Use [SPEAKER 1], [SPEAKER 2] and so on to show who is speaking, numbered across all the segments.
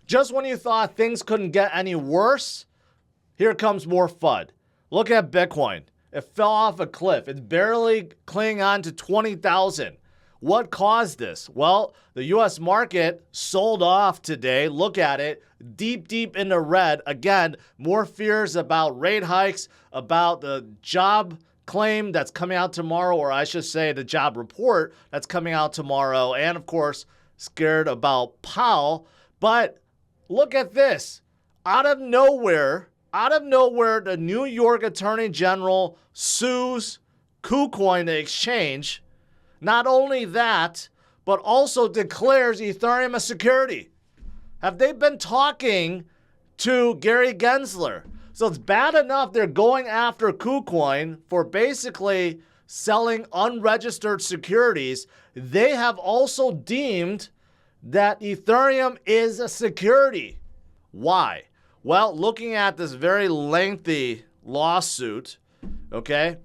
[SPEAKER 1] Just when you thought things couldn't get any worse, here comes more FUD. Look at Bitcoin. It fell off a cliff. It's barely clinging on to 20,000. What caused this? Well, the U.S. market sold off today. Look at it. Deep in the red. Again, more fears about rate hikes, about the job claim that's coming out tomorrow, or I should say the job report that's coming out tomorrow. And of course, scared about Powell. But look at this. Out of nowhere, the New York Attorney General sues Kucoin, the exchange. Not only that, but also declares Ethereum a security. Have they been talking to Gary Gensler? So it's bad enough they're going after Kucoin for basically selling unregistered securities. They have also deemed that Ethereum is a security. Why? Well, looking at this very lengthy lawsuit, okay?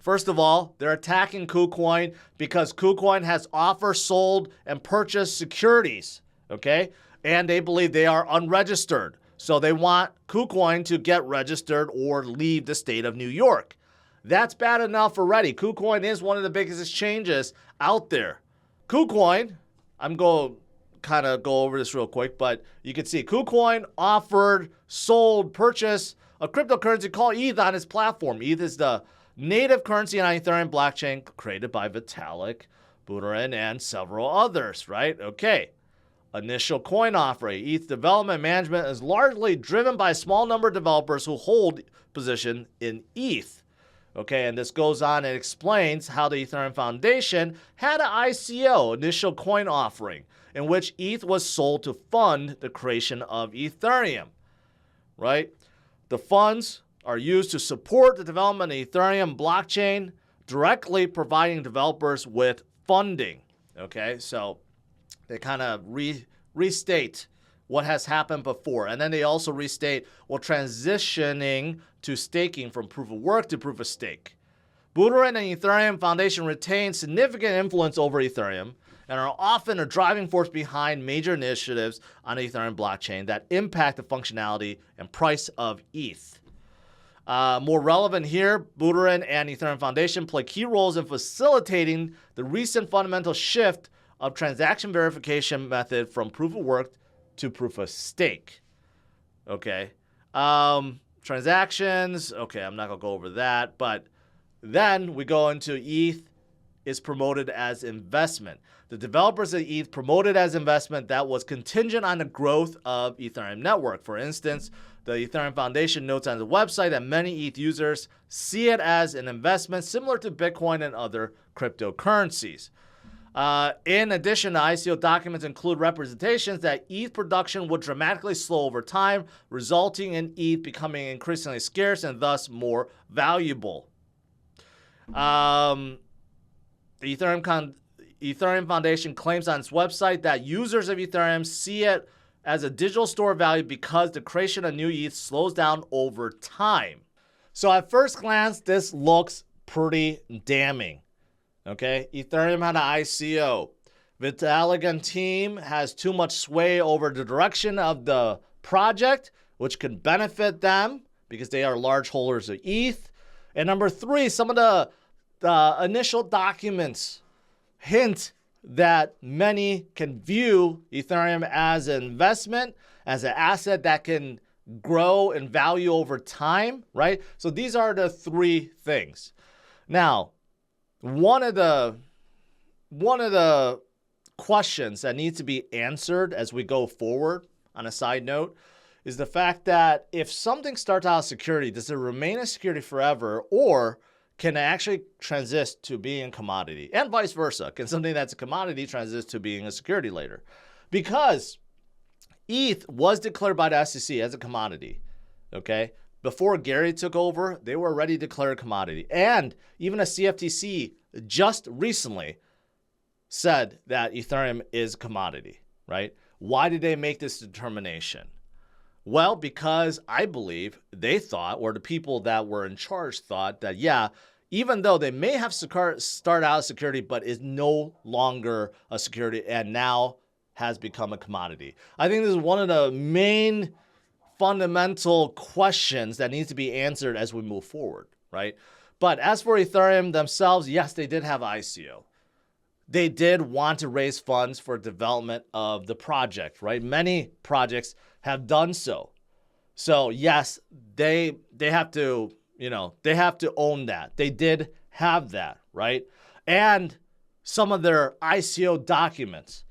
[SPEAKER 1] First of all, they're attacking Kucoin because Kucoin has offered, sold, and purchased securities, okay? And they believe they are unregistered. So they want Kucoin to get registered or leave the state of New York. That's bad enough already. Kucoin is one of the biggest exchanges out there. Kucoin, I'm going to kind of go over this real quick, but you can see Kucoin offered, sold, purchased a cryptocurrency called ETH on its platform. ETH is the native currency on Ethereum blockchain created by Vitalik Buterin and several others, right? Okay. Initial coin offering. ETH development management is largely driven by a small number of developers who hold position in ETH. Okay, and this goes on and explains how the Ethereum Foundation had an ICO, initial coin offering, in which ETH was sold to fund the creation of Ethereum, right? The funds are used to support the development of Ethereum blockchain, directly providing developers with funding. Okay, so they kind of restate what has happened before. And then they also restate, well, transitioning to staking from proof of work to proof of stake. Buterin and Ethereum Foundation retain significant influence over Ethereum and are often a driving force behind major initiatives on the Ethereum blockchain that impact the functionality and price of ETH. More relevant here, Buterin and Ethereum Foundation play key roles in facilitating the recent fundamental shift of transaction verification method from proof of work to proof of stake. Okay. Transactions. Okay, I'm not going to go over that. But then we go into ETH is promoted as investment. The developers of ETH promoted as investment that was contingent on the growth of Ethereum network. For instance, the Ethereum Foundation notes on the website that many ETH users see it as an investment similar to Bitcoin and other cryptocurrencies. In addition, the ICO documents include representations that ETH production would dramatically slow over time, resulting in ETH becoming increasingly scarce and thus more valuable. The Ethereum Foundation claims on its website that users of Ethereum see it as a digital store of value because the creation of new ETH slows down over time. So at first glance, this looks pretty damning. Okay, Ethereum had an ICO. Vitalik and team has too much sway over the direction of the project, which can benefit them because they are large holders of ETH. And number three, some of the initial documents hint that many can view Ethereum as an investment, as an asset that can grow in value over time, right? So these are the three things. Now, one of the questions that needs to be answered as we go forward, on a side note, is the fact that if something starts out as security, does it remain a security forever, or can it actually transit to being a commodity? And vice versa. Can something that's a commodity transit to being a security later? Because ETH was declared by the SEC as a commodity, okay? Before Gary took over, they were already declared a commodity. And even a CFTC just recently said that Ethereum is a commodity, right? Why did they make this determination? Well, because I believe they thought, or the people that were in charge thought that, yeah, even though they may have started out as security, but is no longer a security and now has become a commodity? I think this is one of the main fundamental questions that needs to be answered as we move forward, right? But as for Ethereum themselves, yes, they did have ICO. They did want to raise funds for development of the project, right? Many projects have done so. So yes, they have to, they have to own that. They did have that, right? And some of their ICO documents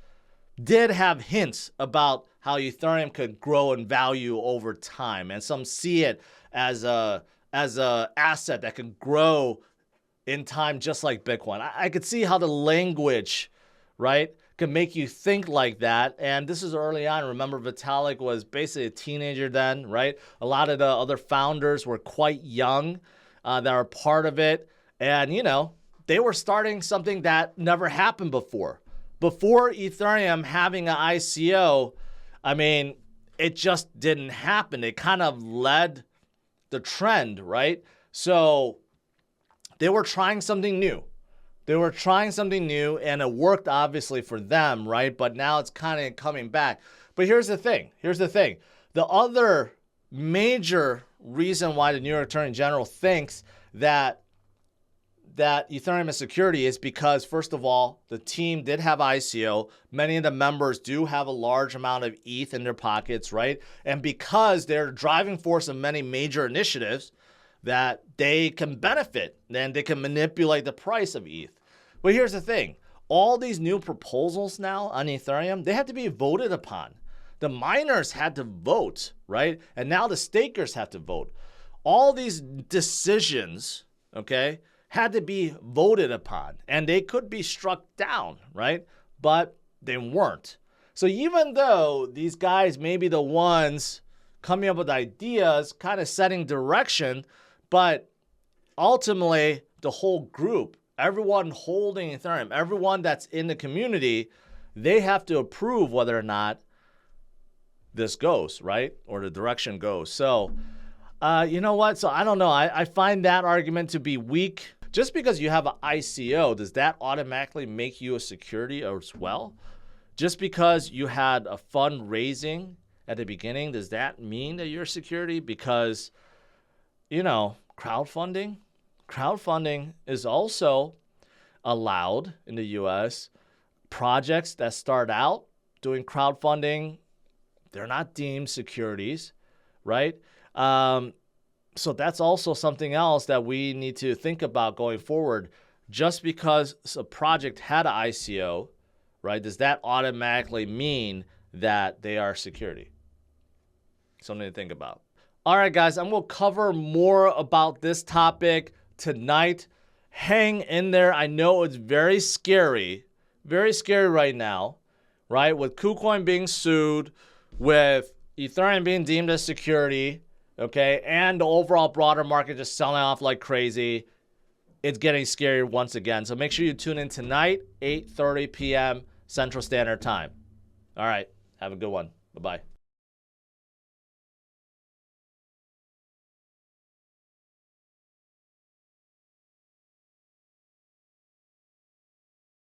[SPEAKER 1] did have hints about how Ethereum could grow in value over time, and some see it as a asset that can grow in time, just like Bitcoin. I could see how the language, right, can make you think like that. And this is early on. Remember, Vitalik was basically a teenager then, right? A lot of the other founders were quite young that are part of it, and they were starting something that never happened before. Before Ethereum having an ICO, I mean, it just didn't happen. It kind of led the trend, right? So they were trying something new. They were trying something new, and it worked obviously for them, right? But now it's kind of coming back. But here's the thing. The other major reason why the New York Attorney General thinks that Ethereum is security is because, first of all, the team did have ICO. Many of the members do have a large amount of ETH in their pockets, right? And because they're the driving force of many major initiatives, that they can benefit, then they can manipulate the price of ETH. But here's the thing. All these new proposals now on Ethereum, they have to be voted upon. The miners had to vote, right? And now the stakers have to vote. All these decisions, okay, had to be voted upon, and they could be struck down, right? But they weren't. So even though these guys may be the ones coming up with ideas, kind of setting direction, but ultimately the whole group, everyone holding Ethereum, everyone that's in the community, they have to approve whether or not this goes, right? Or the direction goes. So, you know what? So I don't know. I find that argument to be weak. Just because you have an ICO, does that automatically make you a security as well? Just because you had a fundraising at the beginning, does that mean that you're security? Because, crowdfunding is also allowed in the US. Projects that start out doing crowdfunding, they're not deemed securities, right? So that's also something else that we need to think about going forward. Just because a project had an ICO, right, does that automatically mean that they are security? Something to think about. All right, guys, I'm going to cover more about this topic tonight. Hang in there. I know it's very scary right now, right? With Kucoin being sued, with Ethereum being deemed as security, okay, and the overall broader market just selling off like crazy. It's getting scary once again. So make sure you tune in tonight, 8:30 p.m. Central Standard Time. All right, have a good one. Bye-bye.